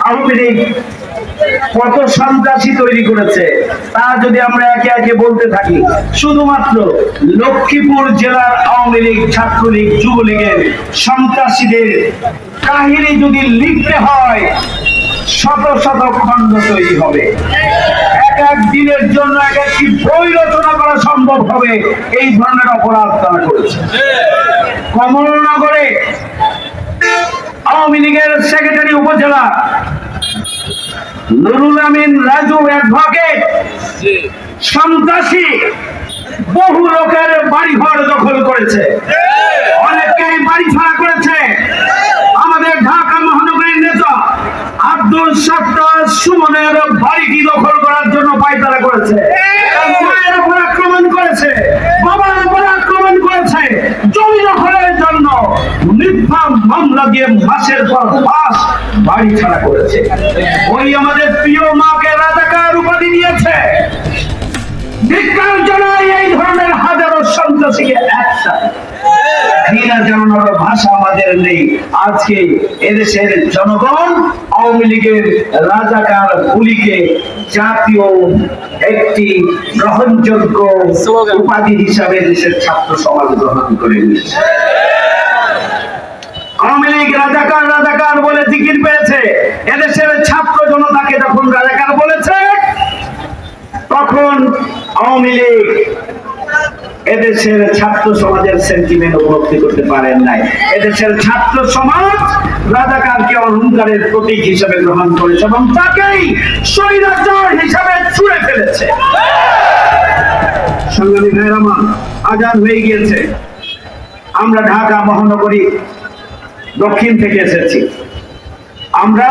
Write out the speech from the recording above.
আওয়ামী লীগ কত সন্ত্রাসী তৈরি করেছে তা যদি আমরা একে একে বলতে থাকি, শুধুমাত্র লক্ষ্মীপুর জেলার আওয়ামী লীগ, ছাত্রলীগ, যুবলীগের সন্ত্রাসীদের কাহিনী যদি লিখতে হয় শত শত খণ্ড তৈরি হবে। এক এক দিনের জন্য এক একটি বই রচনা করা সম্ভব হবে। এই ধরনের অপরাধ তারা করেছে। কমলনগরে আওয়ামী লীগের সেক্রেটারি উপজেলা নুরুল আমিন রাজু অ্যাডভোকেট সন্ত্রাসী বহু লোকের বাড়িঘর দখল করেছে, অনেককেই বাড়ি ছাড়া করেছে। আমাদের ঢাকা মহানগরীর নেতা আব্দুল সত্তার সুমনের বাড়িটি দখল করার জন্য পায়তারা করেছে, মায়ের উপর আক্রমণ করেছে, বাবার উপর আক্রমণ করেছে, জমি দখলের জন্য মিথ্যা মামলা দিয়ে মাসের পর মাস বাড়ি ছাড়া করেছে। ওই আমাদের প্রিয় মাকে রাজাকার উপাধি দিয়েছে। ধিক্কার জানাই এই ধরনের হাজারো সন্ত্রাসীকে একসাথে। ঘৃণা জানানোর ভাষা আমাদের নেই। আজকে এদেশের জনগণ আওয়ামী লীগের রাজাকার গুলিকে জাতীয় একটি গ্রহণযোগ্য উপাধি হিসাবে দেশের ছাত্র সমাজ গ্রহণ করে নিয়েছে। আওয়ামী লীগ রাজাকার রাজাকার বলে জিকির পেয়েছে। এদেশের ছাত্র জনতাকে যখন রাজাকার বলেছে তখন আওয়ামী লীগ এদেশের ছাত্র সমাজের সেন্টিমেন্ট উপলব্ধি করতে পারেন নাই। এদেশের ছাত্র সমাজ রাজাকারকে অহংকারের প্রতীক হিসেবে গ্রহণ করেছে এবং তাকেই স্বৈরাচার হিসাবে ছুঁড়ে ফেলেছে। সংগ্রামী ভাইয়েরা আমার, আজান হয়ে গিয়েছে। আমরা ঢাকা মহানগরী দক্ষিণ থেকে এসেছি। আমরা